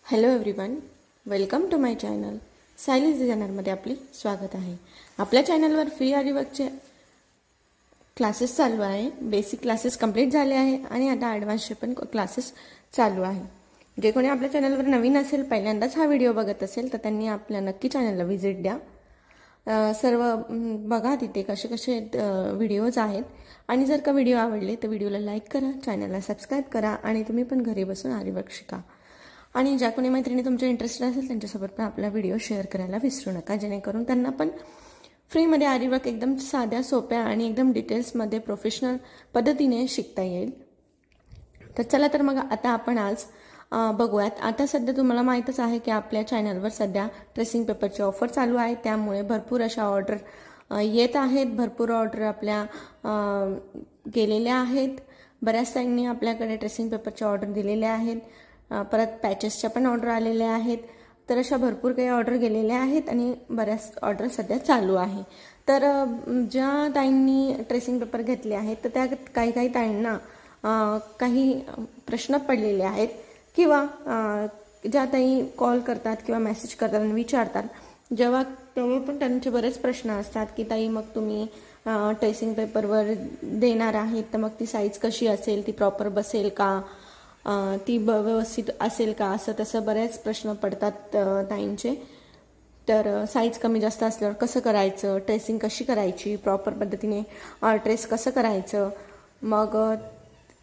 Hello everyone, welcome to my channel. Sayli's डिझायनरमध्ये आपले स्वागत आहे. आपल्या चॅनलवर फ्री आरीवर्कचे क्लासेस चालू आहे. बेसिक क्लासेस कंप्लीट झाले आहे आणि आता ॲडव्हान्सचे पण क्लासेस चालू आहे. जे कोणी आपल्या चॅनलवर नवीन असेल, पहिल्यांदाच हा व्हिडिओ बघत असेल, तर त्यांनी आपल्या नक्की चॅनलला व्हिजिट द्या. सर्व बघा, तिथे कसे कसे व्हिडिओज आहेत. आणि जर का व्हिडिओ आवडले तर व्हिडिओला लाईक करा, चॅनलला सबस्क्राईब करा आणि तुम्ही पण घरी बसून आरीवर्क शिका. आणि ज्या कोणी मैत्रिणी तुमच्या इंटरेस्टेड असेल त्यांच्यासोबत पण आपला व्हिडिओ शेअर करायला विसरू नका, जेणेकरून त्यांना पण फ्रीमध्ये आरीवर्क एकदम साध्या, सोप्या आणि एकदम डिटेल्समध्ये प्रोफेशनल पद्धतीने शिकता येईल. तर चला, तर मग आता आपण आज बघूयात. आता सध्या तुम्हाला माहीतच आहे की आपल्या चॅनलवर सध्या ट्रेसिंग पेपरची ऑफर चालू आहे. त्यामुळे भरपूर अशा ऑर्डर येत आहेत. भरपूर ऑर्डर आपल्या गेलेल्या आहेत. बऱ्याच ताईंनी आपल्याकडे ट्रेसिंग पेपरच्या ऑर्डर दिलेल्या आहेत. परत पॅचेसच्या पण ऑर्डर आलेल्या आहेत. तर अशा भरपूर काही ऑर्डर गेलेल्या आहेत आणि बऱ्याच ऑर्डर सध्या चालू आहे. तर ज्या ताईंनी ट्रेसिंग पेपर घेतले आहेत, तर त्या काही ताईंना काही प्रश्न पडलेले आहेत, किंवा ज्या ताई कॉल करतात किंवा मेसेज करतात आणि विचारतात, तेव्हा पण त्यांचे बरेच प्रश्न असतात की ताई, मग तुम्ही ट्रेसिंग पेपरवर देणार आहेत, तर मग ती साईज कशी असेल, ती प्रॉपर बसेल का, ती व्यवस्थित असेल का, असं तसं बरेच प्रश्न पडतात ताईंचे. तर साईज कमी जास्त असल्यावर कसं करायचं, ट्रेसिंग कशी करायची, प्रॉपर पद्धतीने ट्रेस कसं करायचं,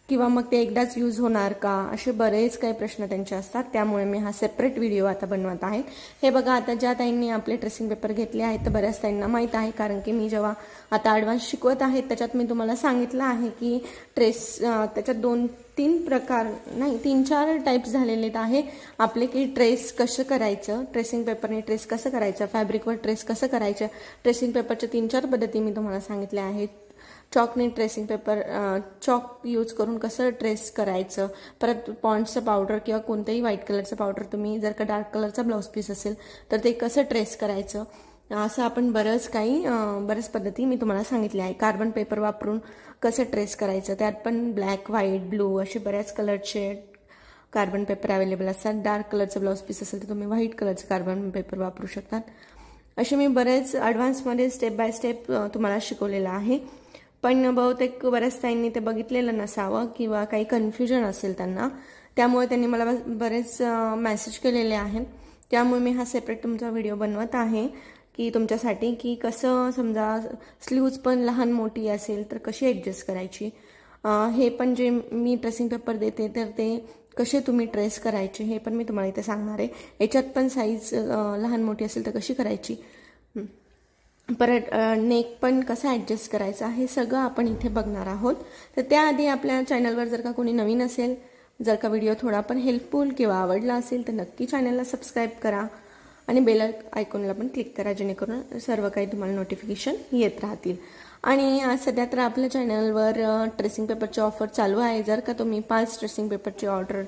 किंवा मग ते एकदाच यूज होणार का, असे बरेच काही प्रश्न त्यांचे असतात. त्यामुळे मी हा सेपरेट व्हिडिओ आता बनवत आहे. हे बघा, आता ज्या ताईंनी आपले ट्रेसिंग पेपर घेतले आहेत, तर बऱ्याच ताईंना माहीत आहे, कारण की मी जेव्हा आता ॲडव्हान्स शिकवत आहे त्याच्यात मी तुम्हाला सांगितलं आहे की त्याच्यात 3-4 टाईप्स झालेले आहे आपले, की ट्रेस कसं करायचं, ट्रेसिंग पेपरने ट्रेस कसं करायचं, फॅब्रिकवर ट्रेस कसं करायचं. ट्रेसिंग पेपरच्या 3-4 पद्धती मी तुम्हाला सांगितल्या आहेत. चॉकने ट्रेसिंग पेपर, चॉक यूज करून कसं ट्रेस करायचं. परत पॉन्ड्सचं पावडर किंवा कोणतंही व्हाईट कलरचं पावडर, तुम्ही जर का डार्क कलरचा ब्लाऊज पीस असेल तर ते कसं ट्रेस करायचं, असं आपण बऱ्याच पद्धती मी तुम्हाला सांगितल्या आहे. कार्बन पेपर वापरून कसं ट्रेस करायचं, त्यात पण ब्लॅक, व्हाईट, ब्लू असे बऱ्याच कलरचे कार्बन पेपर अवेलेबल असतात. डार्क कलरचं ब्लाऊज पीस असेल तर तुम्ही व्हाईट कलरचं कार्बन पेपर वापरू शकतात. असे मी बरेच ॲडव्हान्समध्ये स्टेप बाय स्टेप तुम्हाला शिकवलेलं आहे. पण बहुतेक बऱ्याच ताईंनी ते बघितलेलं नसावं किंवा काही कन्फ्युजन असेल त्यांना, त्यामुळे त्यांनी मला बरेच मेसेज केलेले आहेत. त्यामुळे मी हा सेपरेट तुमचा व्हिडिओ बनवत आहे की तुमच्यासाठी, की कसं समजा स्लीव्ज पण लहान मोठी असेल तर कशी ॲडजस्ट करायची, हे पण जे मी ट्रेसिंग पेपर देते तर ते कसे तुम्ही ट्रेस करायचे हे पण मी तुम्हाला इथे सांगणार आहे. याच्यात पण साईज लहान मोठी असेल तर कशी करायची, परत नेक पण कसा ॲडजस्ट करायचा, हे सगळं आपण इथे बघणार आहोत. तर त्याआधी आपल्या चॅनलवर जर का कोणी नवीन असेल, जर का व्हिडिओ थोडा पण हेल्पफुल किंवा आवडला असेल तर नक्की चॅनलला सबस्क्राईब करा आणि बेल आयकॉनला पण क्लिक करा, जेणेकरून सर्व काही तुम्हाला नोटिफिकेशन येत राहतील. आणि सध्या तर आपल्या चॅनलवर ट्रेसिंग पेपरची ऑफर चालू आहे. जर का तुम्ही 5 ट्रेसिंग पेपरची ऑर्डर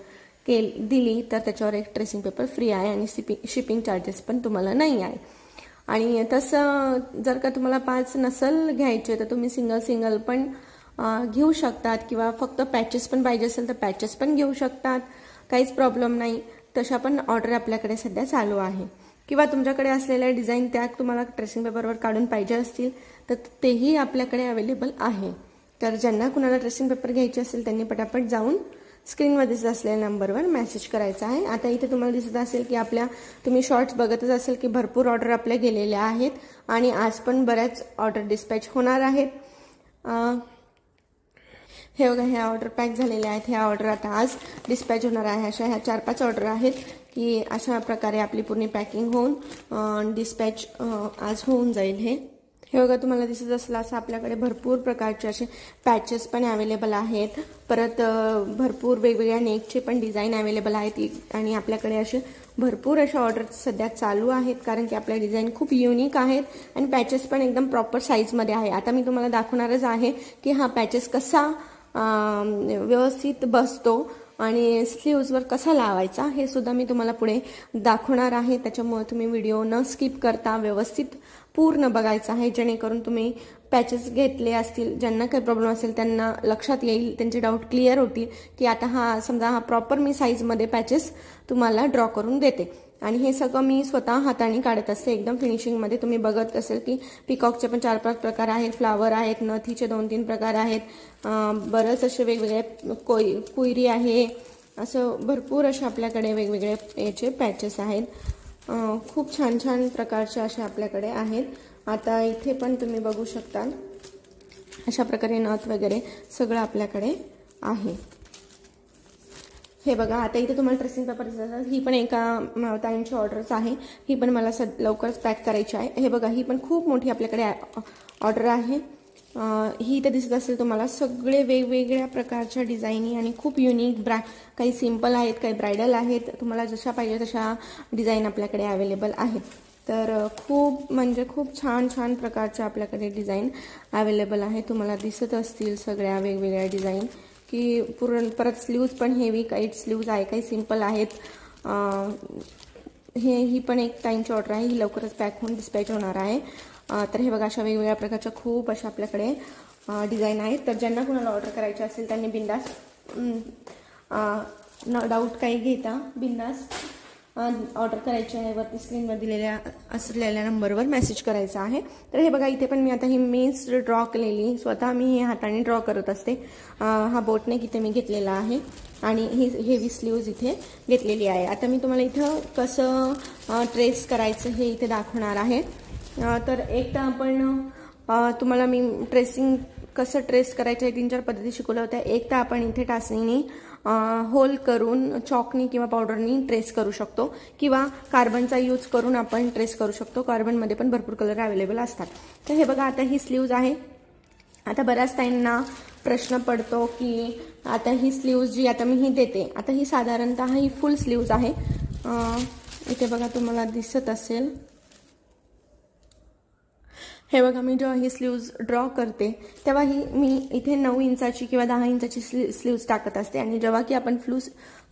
दिली तर त्याच्यावर 1 ट्रेसिंग पेपर फ्री आहे आणि शिपिंग चार्जेस पण तुम्हाला नाही आहे. आणि तसं जर का तुम्हाला 5 नसेल घ्यायचे तर तुम्ही सिंगल पण घेऊ शकतात, किंवा फक्त पॅचेस पण पाहिजे असेल तर पॅचेस पण घेऊ शकतात, काहीच प्रॉब्लेम नाही. तशा पण ऑर्डर आपल्याकडे सध्या चालू आहे. किंवा तुमच्याकडे असलेल्या डिझाईन त्या तुम्हाला ट्रेसिंग पेपरवर काढून पाहिजे असतील तर तेही आपल्याकडे अवेलेबल आहे. तर ज्यांना कुणाला ट्रेसिंग पेपर घ्यायचे असेल त्यांनी पटापट जाऊन स्क्रीनमध्ये असलेल्या नंबरवर मेसेज करायचा आहे. आता इथे तुम्हाला दिसत असेल की तुम्ही शॉर्ट्स बघतच असेल की भरपूर ऑर्डर आपल्या गेलेल्या आहेत आणि आज पण बऱ्याच ऑर्डर डिस्पॅच होणार आहेत. हे बघा, ह्या ऑर्डर पॅक झालेल्या आहेत. ह्या ऑर्डर आता आज डिस्पॅच होणार आहे. अशा ह्या 4-5 ऑर्डर आहेत की अशा प्रकारे आपली पूर्ण पॅकिंग होऊन डिस्पॅच आज होऊन जाईल. हे बघा, तुम्हाला दिसत असेल असं आपल्याकडे भरपूर प्रकारचे असे पॅचेस पण अवेलेबल आहेत. परत भरपूर वेगवेगळ्या नेकचे पण डिझाईन अवेलेबल आहेत आणि आपल्याकडे असे भरपूर अशा ऑर्डर सध्या चालू आहेत, कारण की आपल्या डिझाईन खूप युनिक आहेत आणि पॅचेस पण एकदम प्रॉपर साईजमध्ये आहे. आता मी तुम्हाला दाखवणारच आहे की हा पॅचेस कसा व्यवस्थित बसतो आणि स्लीव्जवर कसा लावायचा हे सुद्धा मी तुम्हाला पुढे दाखवणार आहे। त्याच्यामुळे तुम्ही व्हिडिओ न स्किप करता व्यवस्थित पूर्ण बघायचा आहे, जेणेकरून तुम्ही पॅचेस घेतले असतील, ज्यांना काही प्रॉब्लेम असेल त्यांना लक्षात येईल, त्यांचे डाऊट क्लिअर होतील की आता हा समजा हा प्रॉपर मी साईजमध्ये पॅचेस तुम्हाला ड्रॉ करून देते। आणि हे सगळं मी स्वतः हाताने काढत असते एकदम फिनिशिंगमध्ये। तुम्ही बघत असेल की पिकॉकचे पण 4-5 प्रकार आहेत, फ्लावर आहेत, नथीचे 2-3 प्रकार आहेत, बरेच असे वेगवेगळे कुयरी आहे, असं भरपूर असे आपल्याकडे वेगवेगळे याचे पॅचेस आहेत। खूप छान छान प्रकारचे असे आपल्याकडे आहेत। आता इथे पण तुम्ही बघू शकता अशा प्रकारे नथ वगैरे सगळं आपल्याकडे आहे। हे बघा, आता इथे तुम्हाला ट्रेसिंग पेपर दिसतात, ही पण एका ताईंची ऑर्डरच आहे, ही पण मला लवकरच पॅक करायची आहे। हे बघा, ही पण खूप मोठी आपल्याकडे ऑर्डर आहे। ही इथे दिसत असेल तुम्हाला, सगळे वेगवेगळ्या प्रकारच्या डिझाईनी आणि खूप युनिक काही सिंपल आहेत, काही ब्रायडल आहेत, तुम्हाला जशा पाहिजे तशा डिझाईन आपल्याकडे अवेलेबल आहेत। तर खूप म्हणजे खूप छान छान प्रकारच्या आपल्याकडे डिझाईन अवेलेबल आहे, तुम्हाला दिसत असतील सगळ्या वेगवेगळ्या डिझाईन की पूर्ण। परत स्लीव्ज पण हेवी काही स्लीव्ज आहे, काही सिंपल आहेत। ही पण एक टाईमची ऑर्डर आहे, ही लवकरच पॅक होऊन डिस्पॅच होणार आहे। तर हे बघा, अशा वेगवेगळ्या प्रकारच्या खूप अशा आपल्याकडे डिझाईन आहेत। तर ज्यांना कोणाला ऑर्डर करायची असेल त्यांनी बिंदास न डाऊट काही घेता बिंदास ऑर्डर करायची आहे। वरती स्क्रीनवर दिलेल्या असलेल्या नंबरवर मेसेज करायचा आहे। तर हे बघा, इथे पण मी आता ही मेज ड्रॉ केलेली, स्वतः मी हे हाताने ड्रॉ करत असते। हा बोटनेक इथे मी घेतलेला आहे आणि ही हेवी स्लीव्ज इथे घेतलेली आहे। आता मी तुम्हाला इथं कसं ट्रेस करायचं हे इथे दाखवणार आहे। तर एक तर आपण तुम्हाला मी ट्रेसिंग कसं ट्रेस करायचं आहे 3-4 पद्धती शिकवल्या होत्या। एक तर आपण इथे टाचणीने होल करून चॉकनी किंवा पावडरनी ट्रेस करू शकतो, किंवा कार्बनचा यूज करून आपण ट्रेस करू शकतो। कार्बनमध्ये पण भरपूर कलर अवेलेबल असतात। तर हे बघा, आता ही स्लीव्ज आहे। आता बऱ्याच ताईंना प्रश्न पडतो की आता ही स्लीव्ज जी आता मी ही देते, आता ही साधारणतः ही फुल स्लीव्ज आहे। इथे बघा, तुम्हाला दिसत असेल, हे बघा, मी जेव्हा ही स्लीव्ज ड्रॉ करते तेव्हा ही मी इथे 9 इंचाची किंवा 10 इंचाची स्लीव्ज टाकत असते, आणि जेव्हा की आपण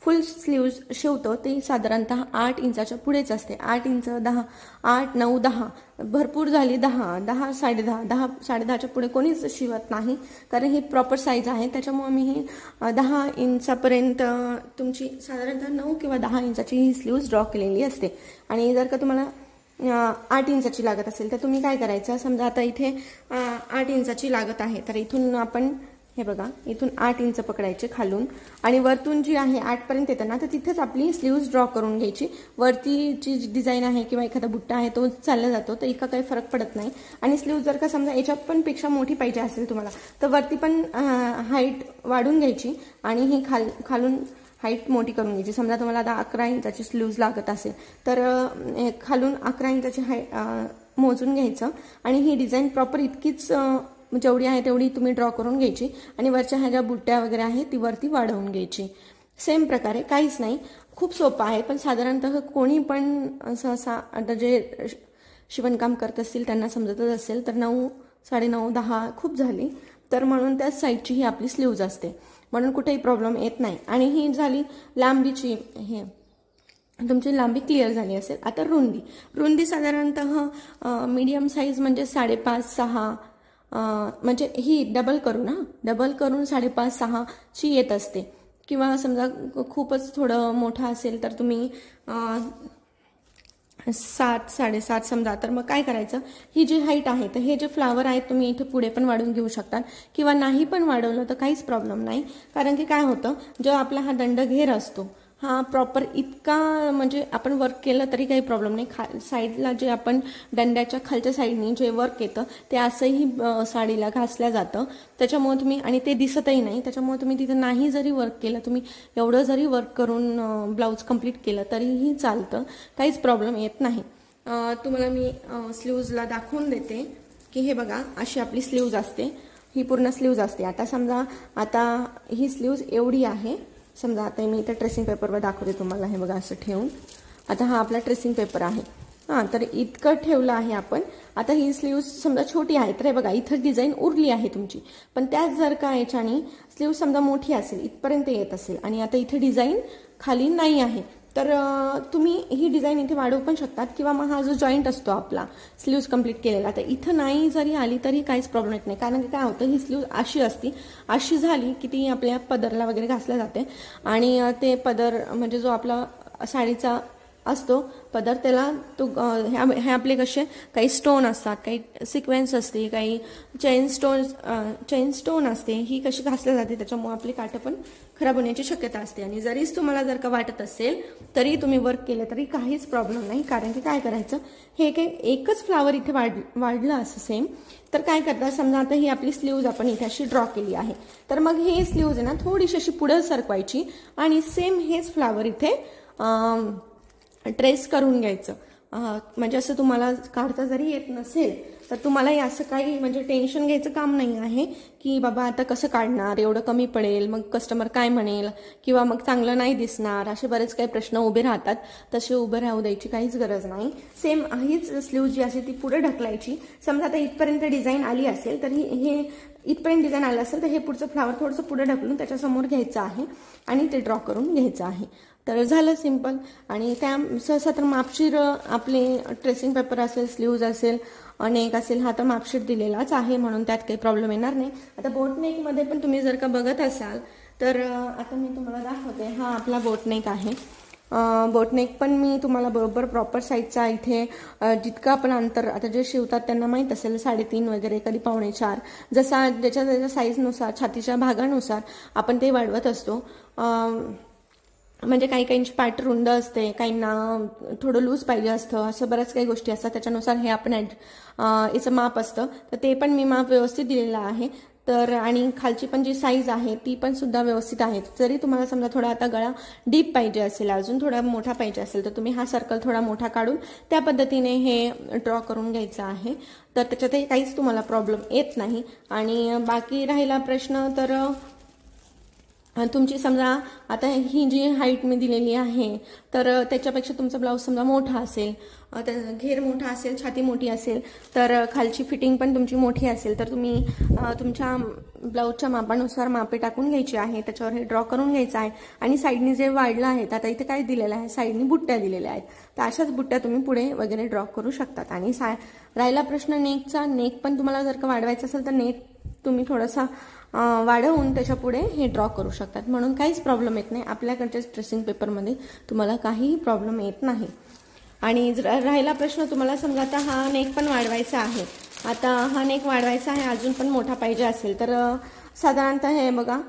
फुल स्लीव्ज शिवतो ते साधारणतः 8 इंचाच्या पुढेच असते। 8 इंच, 10, 8, 9, 10 भरपूर झाली 10, 10, 10.5, 10, 10.5च्या पुढे कोणीच शिवत नाही, कारण ही प्रॉपर साईज आहे। त्याच्यामुळे मी ही 10 इंचापर्यंत तुमची साधारणतः 9 किंवा 10 इंचाची ही स्लीव्ज ड्रॉ केलेली असते। आणि जर का तुम्हाला 8 इंचाची लागत असेल तर तुम्ही काय करायचं, समजा आता इथे 8 इंचाची लागत आहे, तर इथून आपण हे बघा, इथून 8 इंच पकडायचे खालून, आणि वरतून जी आहे 8 पर्यंत येतं ना, तर तिथेच आपली स्लीव्ज ड्रॉ करून घ्यायची। वरती जी डिझाईन आहे किंवा एखादा बुट्टा आहे तो चालला जातो, तर इतका काही फरक पडत नाही। आणि स्लीव्ज जर का समजा याच्या पण पेक्षा मोठी पाहिजे असेल तुम्हाला, तर वरती पण हाईट वाढून घ्यायची आणि ही खालून हाईट मोठी करून घ्यायची। समजा तुम्हाला आता 11 इंचाची स्लीव्ज लागत असेल तर खालून 11 इंचाची मोजून घ्यायचं, आणि ही डिझाईन प्रॉपर इतकीच जेवढी आहे तेवढी तुम्ही ड्रॉ करून घ्यायची, आणि वरच्या ह्या ज्या बुट्ट्या वगैरे आहेत ती वरती वाढवून घ्यायची। सेम प्रकारे, काहीच नाही, खूप सोपं आहे। पण साधारणतः कोणी पण सहसा आता जे शिवणकाम करत असतील त्यांना समजतच असेल, तर 9, 9.5, 10 खूप झाली, तर म्हणून त्याच साईजची ही आपली स्लीव्ज असते, म्हणून कुठेही प्रॉब्लेम येत नाही। आणि ही झाली लांबीची, हे तुमची लांबी क्लिअर झाली असेल। आता रुंदी साधारणतः मीडियम साईज म्हणजे 5.5-6, म्हणजे ही डबल करून 5.5-6 ची येत असते, किंवा समजा खूपच थोडं मोठं असेल तर तुम्ही 7-7.5 समजा, तर मग काय करायचं, ही जी हाईट आहे तर हे जे फ्लावर आहेत तुम्ही इथे पुढे पण वाढवून घेऊ शकता, किंवा नाही पण वाढवलं तर काहीच प्रॉब्लेम नाही। कारण की काय होतं, जेव्हा आपला हा दंडघेर असतो हा प्रॉपर इतका म्हणजे आपण वर्क केलं तरी काही प्रॉब्लेम नाही। साईडला जे आपण दंड्याच्या खालच्या साईडनी जे वर्क येतं ते असंही साडीला घासल्या जातं, त्याच्यामुळे तुम्ही, आणि ते दिसतही नाही, त्याच्यामुळे तुम्ही तिथे नाही जरी वर्क केलं, तुम्ही एवढं जरी वर्क करून ब्लाऊज कंप्लीट केलं तरीही चालतं, काहीच प्रॉब्लेम येत नाही। तुम्हाला मी स्लीव्जला दाखवून देते की हे बघा, अशी आपली स्लीव्ज असते, ही पूर्ण स्लीव्ज असते। आता समजा आता ही स्लीव्ज एवढी आहे, समजा आता मी इथे ट्रेसिंग पेपरवर दाखवते तुम्हाला, हे बघा असं ठेवून। आता हा आपला ट्रेसिंग पेपर आहे, हां, तर इतकं ठेवलं आहे आपण. आता ही स्लीव्ज समजा छोटी आहे तर हे बघा इथं डिझाईन उरली आहे तुमची, पण त्याच जर का याच्याने स्लीव समजा मोठी असेल, इथपर्यंत येत असेल आणि आता इथे डिझाईन खाली नाही आहे, तर तुम्ही ही डिझाईन इथे वाढवू पण शकतात किंवा मग हा जो जॉईंट असतो आपला स्लीव्ज कंप्लीट केलेला, तर इथं नाही जरी आली तरी काहीच प्रॉब्लेम येत नाही. कारण की काय होतं, ही स्लीव अशी असती, अशी झाली की ती आपल्या पदरला वगैरे घासल्या जाते आणि ते पदर म्हणजे जो आपला साडीचा असतो पदर, त्याला तो हे आपले कसे काही स्टोन असतात, काही सिक्वेन्स असते, काही चेन स्टोन असते, ही कशी घासल्या जाते, त्याच्यामुळे आपली काठं पण खराब होण्याची शक्यता असते. आणि जरीच तुम्हाला जर का वाटत असेल तरी तुम्ही वर्क केलं तरी काहीच प्रॉब्लेम नाही. कारण की काय करायचं, हे एकच फ्लावर इथे वाढलं असं सेम, तर काय करतात, समजा आता ही आपली स्लीव्ज आपण इथे अशी ड्रॉ केली आहे, तर मग हे स्लीव्ज आहे ना थोडीशी अशी पुढे सरकवायची आणि सेम हेच फ्लावर इथे ट्रेस करून घ्यायचं. म्हणजे असं तुम्हाला काढता जरी येत नसेल तर तुम्हाला असं काही म्हणजे टेन्शन घ्यायचं काम नाही आहे की बाबा आता कसं काढणार, एवढं कमी पडेल, मग कस्टमर काय म्हणेल किंवा मग चांगलं नाही दिसणार, असे बरेच काही प्रश्न उभे राहतात. तसे उभे राहू द्यायची काहीच गरज नाही. सेम हीच स्लीव जी असेल ती पुढे ढकलायची. समजा आता इथपर्यंत डिझाईन आली असेल तर हे इथपर्यंत डिझाईन आलं असेल तर हे पुढचं फ्लावर थोडंसं पुढे ढकलून त्याच्यासमोर घ्यायचं आहे आणि ते ड्रॉ करून घ्यायचं आहे. तर झालं सिंपल. आणि त्या सहसा तर मापशीर आपले ट्रेसिंग पेपर असेल, स्लीव्ज असेल, नेक असेल, हा तर मापशीर दिलेलाच आहे, म्हणून त्यात काही प्रॉब्लेम येणार नाही. आता बोटनेकमध्ये पण तुम्ही जर का बघत असाल तर आता मी तुम्हाला दाखवते. हा आपला बोटनेक आहे. बोटनेक पण मी तुम्हाला बरोबर प्रॉपर साईजचा इथे जितकं आपण अंतर, आता जे शिवतात त्यांना माहीत असेल 3.5 वगैरे, कधी 4.25, जसा ज्याच्या साईजनुसार, छातीच्या भागानुसार आपण ते वाढवत असतो. म्हणजे काही काहींची पाठ रुंद असते, काहींना थोडं लूज पाहिजे असतं, असं बऱ्याच काही गोष्टी असतात. त्याच्यानुसार हे आपण याचं माप असतं, तर ते पण मी माप व्यवस्थित दिलेलं आहे. तर आणि खालची पण जी साईज आहे ती पण सुद्धा व्यवस्थित आहे. जरी तुम्हाला समजा थोडा आता गळा डीप पाहिजे असेल, अजून थोडा मोठा पाहिजे असेल, तर तुम्ही हा सर्कल थोडा मोठा काढून त्या पद्धतीने हे ड्रॉ करून घ्यायचं आहे. तर त्याच्यातही काहीच तुम्हाला प्रॉब्लेम येत नाही. आणि बाकी राहिला प्रश्न तर तुमची समजा आता ही जी हाईट मी दिलेली आहे तर त्याच्यापेक्षा तुमचा ब्लाऊज समजा मोठा असेल, घेर मोठा असेल, छाती मोठी असेल, तर खालची फिटिंग पण तुमची मोठी असेल, तर तुम्ही तुमच्या ब्लाऊजच्या मापानुसार मापे टाकून घ्यायची आहे, त्याच्यावर हे ड्रॉ करून घ्यायचं आहे. आणि साईडनी जे वाढलं आहे, आता इथे काय दिलेलं आहे, साईडनी बुट्ट्या दिलेल्या आहेत, तर अशाच बुट्ट्या तुम्ही पुढे वगैरे ड्रॉ करू शकतात. आणि राहिला प्रश्न नेकचा, नेक पण तुम्हाला जर का वाढवायचा असेल तर नेक तुम्ही थोडासा वाढवून त्याच्या पुढे हे ड्रॉ करू शकतात, म्हणून काहीच प्रॉब्लेम येत नाही. आपल्याकडच्या ट्रेसिंग पेपरमध्ये तुम्हाला काहीही प्रॉब्लेम येत नाही. आणि राहिला प्रश्न तुम्हाला समजा आता हा नेक पण वाढवायचा आहे, आता हा नेक वाढवायचा आहे, अजून पण मोठा पाहिजे असेल तर साधारणतः हे बघा,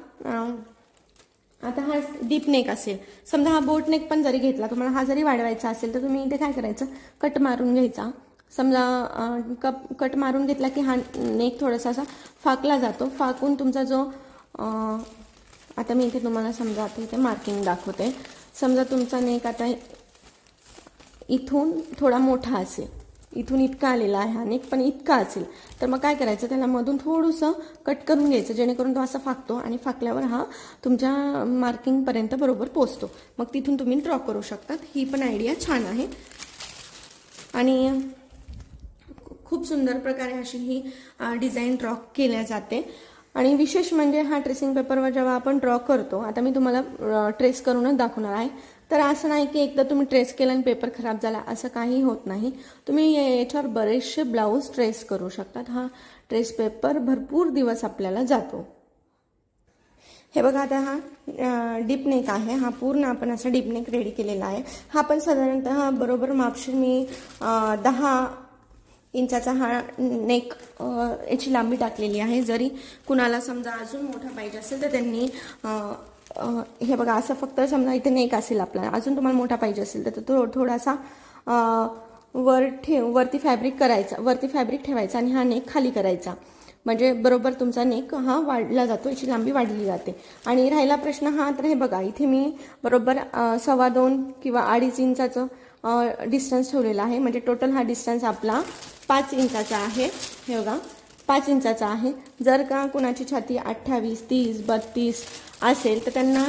आता हा डीप नेक असेल, समजा हा बोट नेक पण जरी घेतला तुम्हाला, हा जरी वाढवायचा असेल तर तुम्ही इथे काय करायचं, कट मारून घ्यायचा. समजा कट मारून घेतला की हा नेक थोडासा असा फाकला जातो. फाकून तुमचा जो आता मी इथे तुम्हाला समजा आता इथे मार्किंग दाखवते. समजा तुमचा नेक आता इथून थोडा मोठा असेल, इथून इतका आलेला आहे हा नेक, पण इतका असेल तर मग काय करायचं, त्याला मधून थोडंसं कट करून घ्यायचं, जेणेकरून तो असा फाकतो आणि फाकल्यावर हा तुमच्या मार्किंगपर्यंत बरोबर पोचतो. मग तिथून तुम्ही ड्रॉ करू शकतात. ही पण आयडिया छान आहे आणि खूप सुंदर प्रकारे अशी ही डिझाईन ड्रॉ केल्या जाते. आणि विशेष म्हणजे हा ट्रेसिंग पेपरवर जेव्हा आपण ड्रॉ करतो, आता मी तुम्हाला ट्रेस करूनच दाखवणार आहे, तर असं नाही की एकदा तुम्ही ट्रेस केलं आणि पेपर खराब झाला, असं काही होत नाही. तुम्ही याच्यावर बरेचसे ब्लाऊज ट्रेस करू शकतात. हा ट्रेस पेपर भरपूर दिवस आपल्याला जातो. हे बघा, आता हा डीप नेक आहे, हा पूर्ण आपण असा डीप नेक रेडी केलेला आहे. हा पण साधारणतः बरोबर मापशीर मी 10 इंचाचा हा नेक याची लांबी टाकलेली आहे. जरी कुणाला समजा अजून मोठा पाहिजे असेल तर त्यांनी हे बघा असं फक्त समजा इथे नेक असेल आपला, अजून तुम्हाला मोठा पाहिजे असेल तर तो थोडासा वरती फॅब्रिक करायचा, वरती फॅब्रिक ठेवायचा आणि हा नेक खाली करायचा, म्हणजे बरोबर तुमचा नेक हा वाढला जातो, याची लांबी वाढली जाते. आणि राहिला प्रश्न हा, तर हे बघा इथे मी बरोबर 2.25 किंवा 2.5 इंचाचं डिस्टन्स ठेवलेला आहे. म्हणजे टोटल हा डिस्टन्स आपला 5 इंचाचा आहे. हे बघा 5 इंचाचा आहे. जर का कुणाची छाती 28, 30, 32 असेल तर त्यांना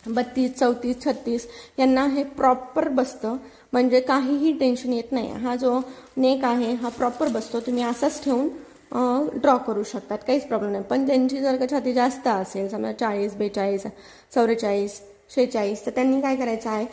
32, 34, 36 यांना हे प्रॉपर बसतं, म्हणजे काहीही टेन्शन येत नाही. हा जो नेक आहे हा प्रॉपर बसतो. तुम्ही असाच ठेवून ड्रॉ करू शकतात, काहीच प्रॉब्लेम नाही. पण त्यांची जर का छाती जास्त असेल, समजा 40, 42, 44, 46, तर त्यांनी काय करायचं आहे,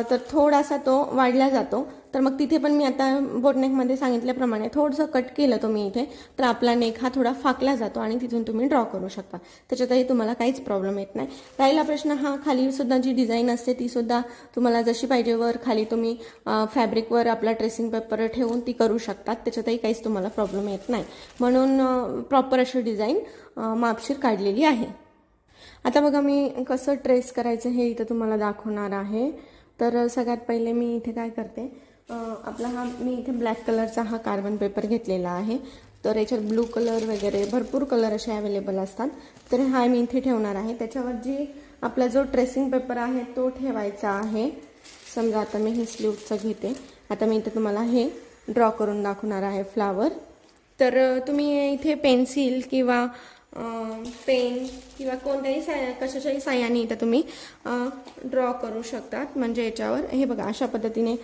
तर थोडासा तो वाढला जातो. तर मग तिथे पण मी आता बोटनेकमध्ये सांगितल्याप्रमाणे थोडंसं कट केलं तुम्ही इथे, तर आपला नेक हा थोडा फाकला जातो आणि तिथून तुम्ही ड्रॉ करू शकता. त्याच्यातही तुम्हाला काहीच प्रॉब्लेम येत नाही. राहिला प्रश्न हा खाली सुद्धा जी डिझाईन असते ती सुद्धा तुम्हाला जशी पाहिजे वर खाली तुम्ही फॅब्रिकवर आपला ट्रेसिंग पेपर ठेवून ती करू शकतात. त्याच्यातही काहीच तुम्हाला प्रॉब्लेम येत नाही. म्हणून प्रॉपर अशी डिझाईन मापशीर काढलेली आहे. आता बघा मी कसं ट्रेस करायचं हे इथं तुम्हाला दाखवणार आहे. तर सगळ्यात पहिले मी इथे काय करते, आपला हा मी इथे ब्लॅक कलरचा हा कार्बन पेपर घेतलेला आहे. तर याच्यात ब्लू कलर वगैरे भरपूर कलर असे अवेलेबल असतात. तर हा मी इथे ठेवणार आहे. त्याच्यावर जी आपला जो ट्रेसिंग पेपर आहे तो ठेवायचा आहे. समजा आता मी हे स्लीवचं घेते. आता मी इथे तुम्हाला हे ड्रॉ करून दाखवणार आहे फ्लावर. तर तुम्ही इथे पेन्सिल किंवा पेन किंवा कोणत्याही कशाच्याही साह्याने इथं तुम्ही ड्रॉ करू शकतात. म्हणजे याच्यावर हे बघा अशा पद्धतीने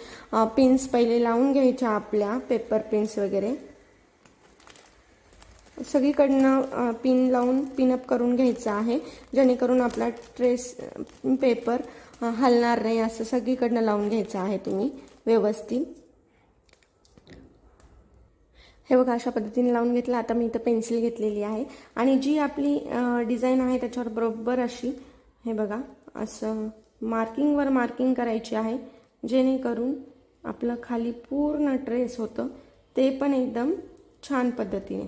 पिन्स पहिले लावून घ्यायच्या, आपल्या पेपर पिन्स वगैरे सगळीकडनं पिन लावून पिनअप करून घ्यायचं आहे, जेणेकरून आपला ट्रेस पेपर हलणार नाही. असं सगळीकडनं लावून घ्यायचं आहे तुम्ही व्यवस्थित. हे बघा अशा पद्धतीने लावून घेतलं. आता मी इथं पेन्सिल घेतलेली आहे आणि जी आपली डिझाईन आहे त्याच्यावर बरोबर अशी हे बघा असं मार्किंगवर मार्किंग करायची आहे, जेणेकरून आपलं खाली पूर्ण ट्रेस होतं ते पण एकदम छान पद्धतीने.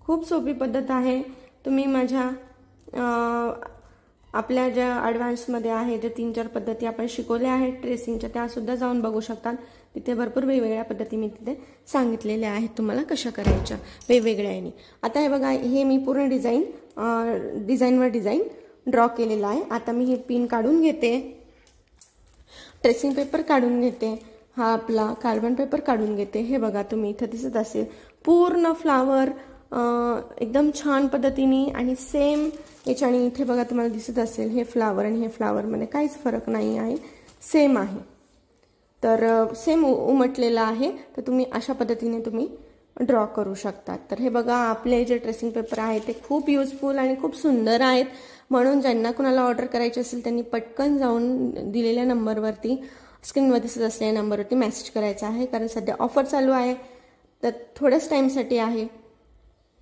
खूप सोपी पद्धत आहे. तुम्ही माझ्या आपल्या ज्या ॲडव्हान्समध्ये आहे, ज्या 3-4 पद्धती आपण शिकवल्या आहेत ट्रेसिंगच्या, त्यासुद्धा जाऊन बघू शकतात. तिथे भरपूर वेगवेगळ्या पद्धती मी तिथे सांगितलेल्या आहेत तुम्हाला कशा करायच्या वेगवेगळ्या याने. आता हे बघा हे मी पूर्ण डिझाईनवर डिझाईन ड्रॉ केलेलं आहे. आता मी हे पिन काढून घेते, ट्रेसिंग पेपर काढून घेते, हा आपला कार्बन पेपर काढून घेते. हे बघा तुम्ही इथं दिसत असेल पूर्ण फ्लावर एकदम छान पद्धतीने आणि सेम याच्याने इथे बघा तुम्हाला दिसत असेल हे फ्लावर आणि हे फ्लावरमध्ये काहीच फरक नाही आहे, सेम आहे. तर सेम उमटलेला आहे. तर तुम्ही अशा पद्धतीने तुम्ही ड्रॉ करू शकतात. तर हे बघा आपले जे ट्रेसिंग पेपर आहे ते खूप युजफुल आणि खूप सुंदर आहेत. म्हणून ज्यांना कुणाला ऑर्डर करायची असेल त्यांनी पटकन जाऊन दिलेल्या नंबरवरती, स्क्रीनवर दिसत असलेल्या नंबरवरती मेसेज करायचा आहे. कारण सध्या ऑफर चालू आहे, तर थोड्याच टाईमसाठी आहे.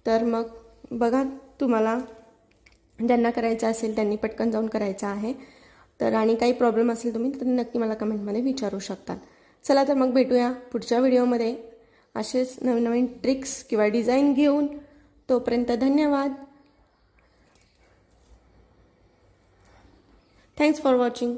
तर मग बघा तुम्हाला ज्यांना करायचं असेल त्यांनी पटकन जाऊन करायचं आहे. तर आणि काही प्रॉब्लेम असेल तुम्ही तर नक्की मला कमेंटमध्ये विचारू शकतात. चला तर मग भेटूया पुढच्या व्हिडिओमध्ये असेच नवीन नवीन ट्रिक्स किंवा डिझाईन घेऊन. तोपर्यंत धन्यवाद. Thanks for watching.